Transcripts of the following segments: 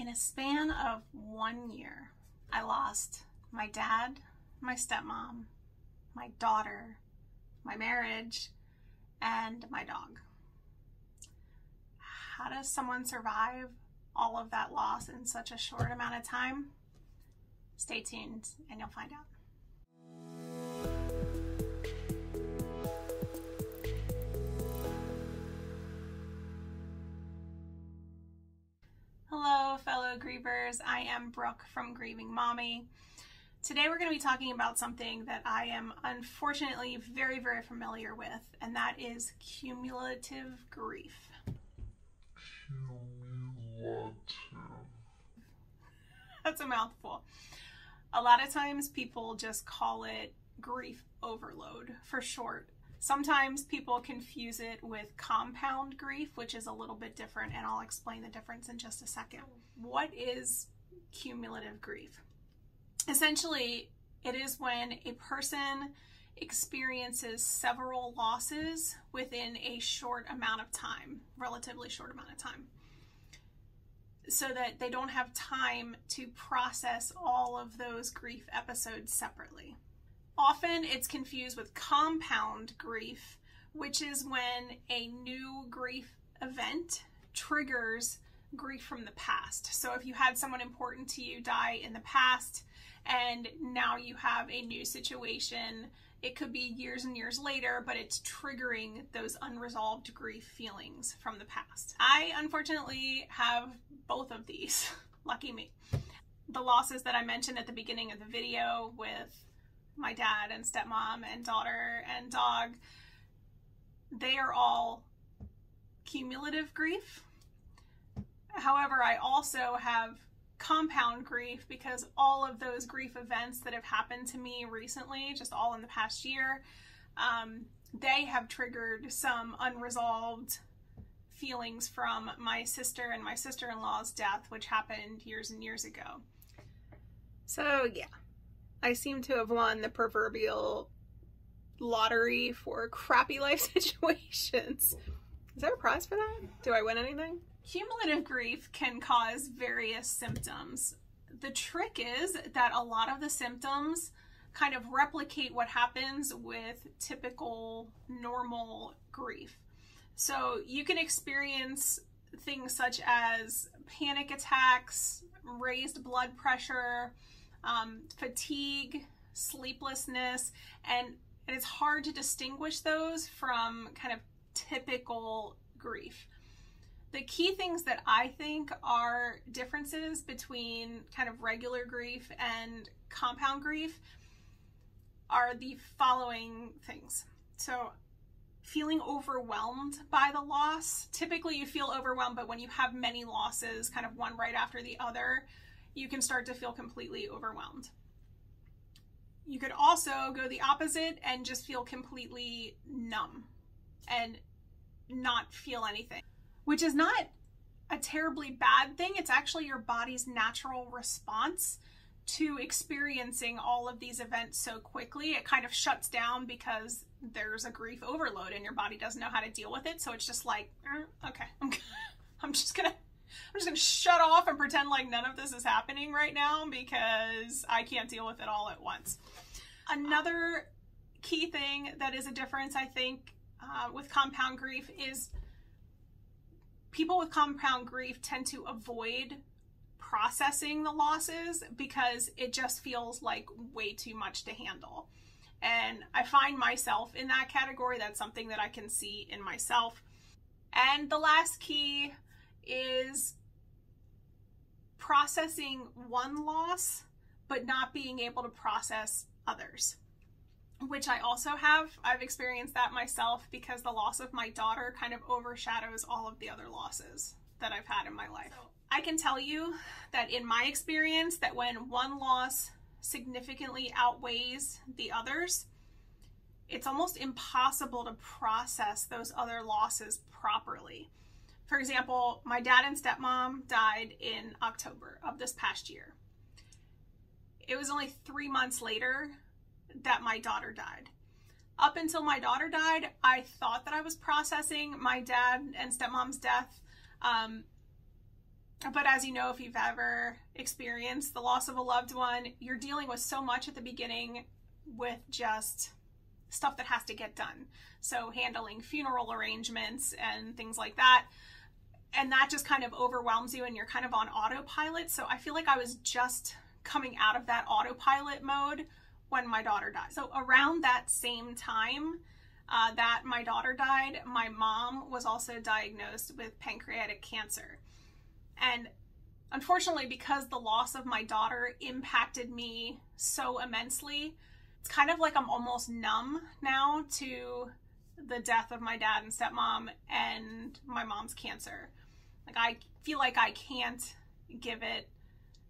In a span of 1 year, I lost my dad, my stepmom, my daughter, my marriage, and my dog. How does someone survive all of that loss in such a short amount of time? Stay tuned and you'll find out. Hello, fellow grievers. I am Brooke from Grieving Mommy. Today we're going to be talking about something that I am unfortunately very, very familiar with, and that is cumulative grief. That's a mouthful. A lot of times people just call it grief overload for short. Sometimes people confuse it with compound grief, which is a little bit different, and I'll explain the difference in just a second. What is cumulative grief? Essentially, it is when a person experiences several losses within a short amount of time, relatively short amount of time, so that they don't have time to process all of those grief episodes separately. Often it's confused with compound grief, which is when a new grief event triggers grief from the past. So if you had someone important to you die in the past and now you have a new situation, it could be years and years later, but it's triggering those unresolved grief feelings from the past. I unfortunately have both of these. Lucky me. The losses that I mentioned at the beginning of the video with my dad and stepmom and daughter and dog, they are all cumulative grief. However, I also have compound grief because all of those grief events that have happened to me recently, just all in the past year, they have triggered some unresolved feelings from my sister and my sister-in-law's death, which happened years and years ago. So yeah, I seem to have won the proverbial lottery for crappy life situations. Is there a prize for that? Do I win anything? Cumulative grief can cause various symptoms. The trick is that a lot of the symptoms kind of replicate what happens with typical normal grief. So you can experience things such as panic attacks, raised blood pressure, fatigue, sleeplessness, and it's hard to distinguish those from kind of typical grief. The key things that I think are differences between kind of regular grief and compound grief are the following things. So feeling overwhelmed by the loss. Typically you feel overwhelmed, but when you have many losses, kind of one right after the other, you can start to feel completely overwhelmed. You could also go the opposite and just feel completely numb and not feel anything, which is not a terribly bad thing. It's actually your body's natural response to experiencing all of these events so quickly. It kind of shuts down because there's a grief overload and your body doesn't know how to deal with it. So it's just like, okay, I'm just gonna shut off and pretend like none of this is happening right now because I can't deal with it all at once. Another key thing that is a difference, I think, with compound grief is people with compound grief tend to avoid processing the losses because it just feels like way too much to handle. And I find myself in that category. That's something that I can see in myself. And the last key is processing one loss, but not being able to process others, which I also have. I've experienced that myself because the loss of my daughter kind of overshadows all of the other losses that I've had in my life. So I can tell you that in my experience, that when one loss significantly outweighs the others, it's almost impossible to process those other losses properly. For example, my dad and stepmom died in October of this past year. It was only 3 months later that my daughter died. Up until my daughter died, I thought that I was processing my dad and stepmom's death But as you know, if you've ever experienced the loss of a loved one, you're dealing with so much at the beginning with just stuff that has to get done. So handling funeral arrangements and things like that. And that just kind of overwhelms you and you're kind of on autopilot. So I feel like I was just coming out of that autopilot mode when my daughter died. So around that same time that my daughter died, my mom was also diagnosed with pancreatic cancer. And unfortunately, because the loss of my daughter impacted me so immensely, it's kind of like I'm almost numb now to the death of my dad and stepmom and my mom's cancer. Like, I feel like I can't give it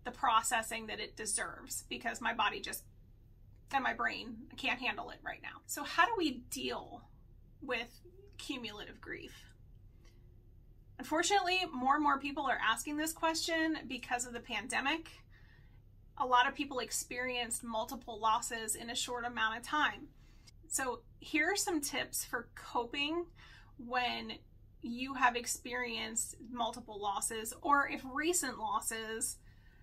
the processing that it deserves because my body just, and my brain, I can't handle it right now. So how do we deal with cumulative grief? Unfortunately, more and more people are asking this question because of the pandemic. A lot of people experienced multiple losses in a short amount of time. So here are some tips for coping when you have experienced multiple losses, or if recent losses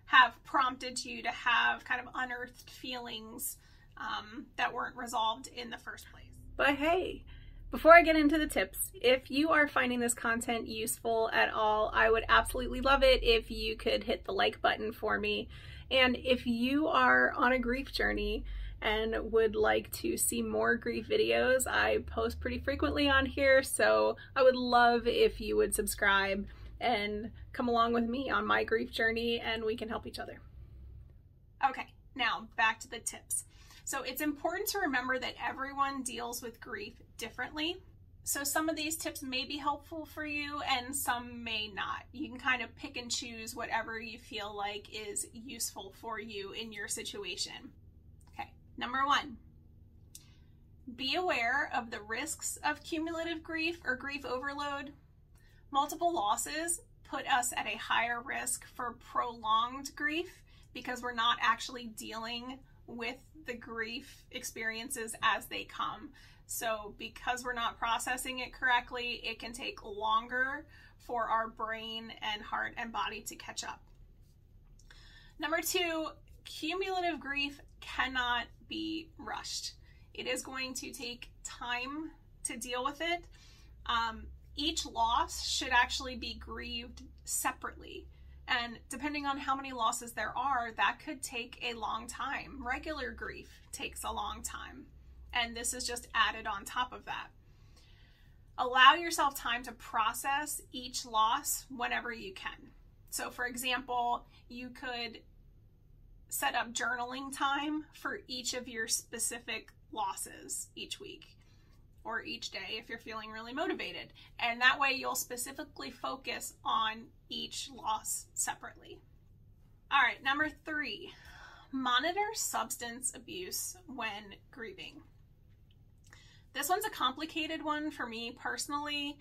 have prompted you to have kind of unearthed feelings that weren't resolved in the first place. But hey, before I get into the tips, if you are finding this content useful at all, I would absolutely love it if you could hit the like button for me. And if you are on a grief journey and would like to see more grief videos, I post pretty frequently on here, so I would love if you would subscribe and come along with me on my grief journey and we can help each other. Okay, now back to the tips. So it's important to remember that everyone deals with grief differently. So some of these tips may be helpful for you and some may not. You can kind of pick and choose whatever you feel like is useful for you in your situation. Okay, number 1, be aware of the risks of cumulative grief or grief overload. Multiple losses put us at a higher risk for prolonged grief because we're not actually dealing with the grief experiences as they come. So because we're not processing it correctly, it can take longer for our brain and heart and body to catch up. Number 2, cumulative grief cannot be rushed. It is going to take time to deal with it. Each loss should actually be grieved separately. And depending on how many losses there are, that could take a long time. Regular grief takes a long time. And this is just added on top of that. Allow yourself time to process each loss whenever you can. So for example, you could set up journaling time for each of your specific losses each week or each day if you're feeling really motivated. And that way you'll specifically focus on each loss separately. All right, number 3, monitor substance abuse when grieving. This one's a complicated one for me personally.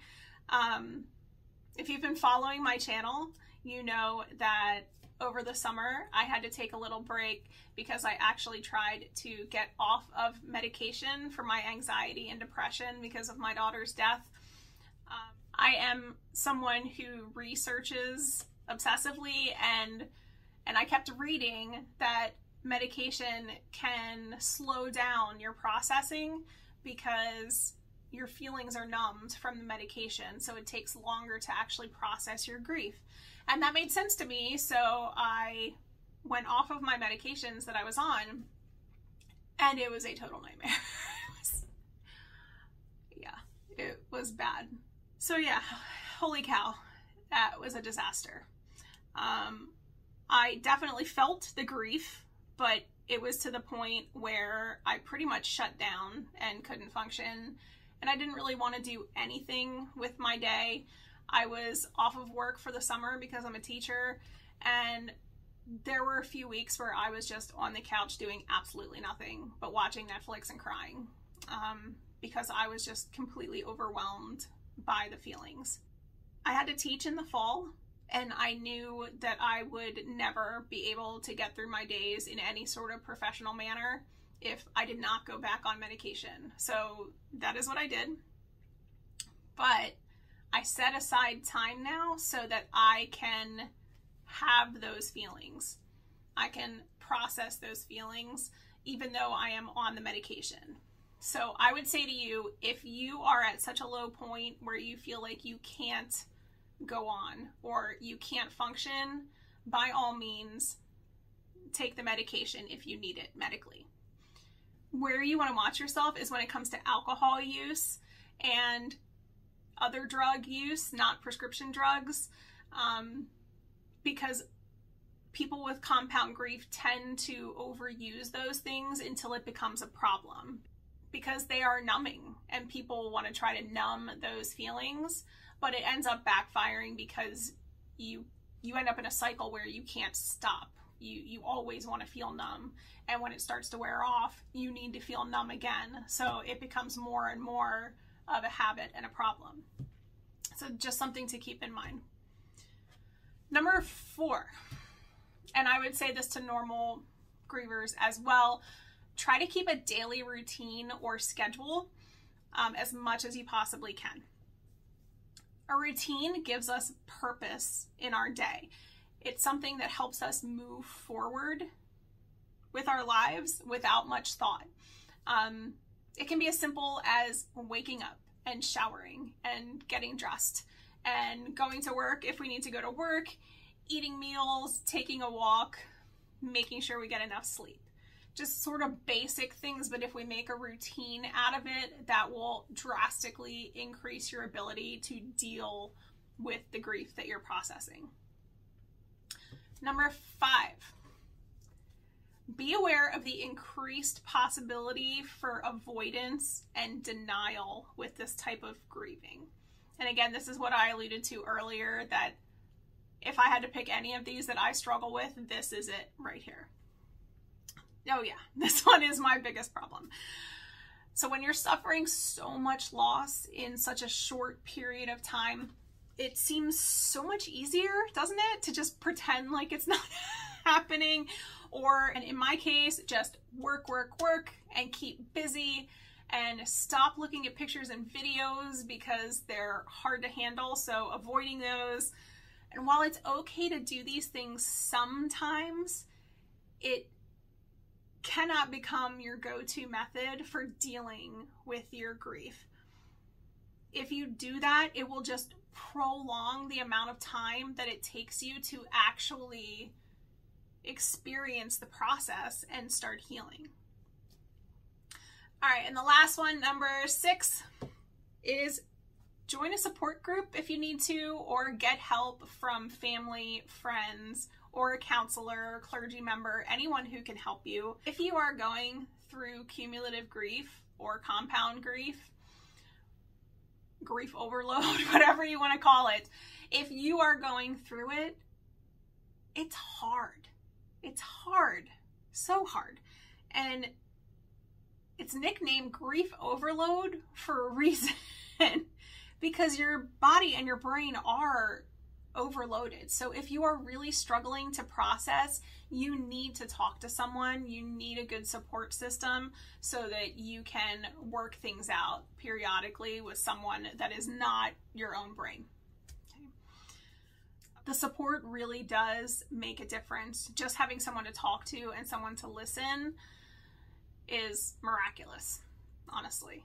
If you've been following my channel, you know that over the summer I had to take a little break because I actually tried to get off of medication for my anxiety and depression because of my daughter's death. I am someone who researches obsessively, and I kept reading that medication can slow down your processing because your feelings are numbed from the medication, so it takes longer to actually process your grief. And that made sense to me, so I went off of my medications that I was on, and it was a total nightmare. It was bad. So yeah, holy cow, that was a disaster. I definitely felt the grief, but it was to the point where I pretty much shut down and couldn't function, and I didn't really want to do anything with my day. I was off of work for the summer because I'm a teacher, and there were a few weeks where I was just on the couch doing absolutely nothing but watching Netflix and crying because I was just completely overwhelmed by the feelings. I had to teach in the fall, and I knew that I would never be able to get through my days in any sort of professional manner if I did not go back on medication. So that is what I did. But I set aside time now so that I can have those feelings. I can process those feelings even though I am on the medication. So I would say to you, if you are at such a low point where you feel like you can't go on or you can't function, by all means, take the medication if you need it medically. Where you want to watch yourself is when it comes to alcohol use and other drug use, not prescription drugs, because people with compound grief tend to overuse those things until it becomes a problem, because they are numbing and people want to try to numb those feelings, but it ends up backfiring because you end up in a cycle where you can't stop. You always want to feel numb, and when it starts to wear off, you need to feel numb again. So it becomes more and more of a habit and a problem. So just something to keep in mind. Number 4, and I would say this to normal grievers as well, try to keep a daily routine or schedule as much as you possibly can. A routine gives us purpose in our day. It's something that helps us move forward with our lives without much thought. It can be as simple as waking up and showering and getting dressed and going to work if we need to go to work, eating meals, taking a walk, making sure we get enough sleep. Just sort of basic things, but if we make a routine out of it, that will drastically increase your ability to deal with the grief that you're processing. Number 5, be aware of the increased possibility for avoidance and denial with this type of grieving. And again, this is what I alluded to earlier, that if I had to pick any of these that I struggle with, this is it right here. Oh yeah, this one is my biggest problem. So when you're suffering so much loss in such a short period of time, it seems so much easier, doesn't it, to just pretend like it's not happening, or, and in my case, just work, and keep busy, and stop looking at pictures and videos because they're hard to handle, so avoiding those. And while it's okay to do these things sometimes, it cannot become your go-to method for dealing with your grief. If you do that, it will just prolong the amount of time that it takes you to actually experience the process and start healing. All right, and the last one, number 6, is join a support group if you need to, or get help from family, friends, or a counselor, clergy member, anyone who can help you. If you are going through cumulative grief or compound grief overload, whatever you want to call it, if you are going through it, it's hard. It's hard. So hard. And it's nicknamed grief overload for a reason, because your body and your brain are overloaded. So if you are really struggling to process, you need to talk to someone. You need a good support system so that you can work things out periodically with someone that is not your own brain. Okay. The support really does make a difference. Just having someone to talk to and someone to listen is miraculous, honestly.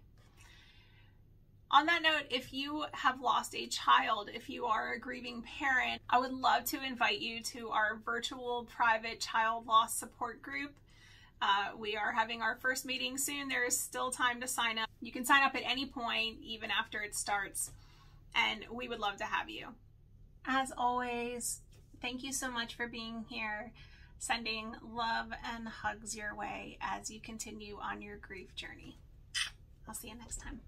On that note, if you have lost a child, if you are a grieving parent, I would love to invite you to our virtual private child loss support group. We are having our first meeting soon. There is still time to sign up. You can sign up at any point, even after it starts, and we would love to have you. As always, thank you so much for being here. Sending love and hugs your way as you continue on your grief journey. I'll see you next time.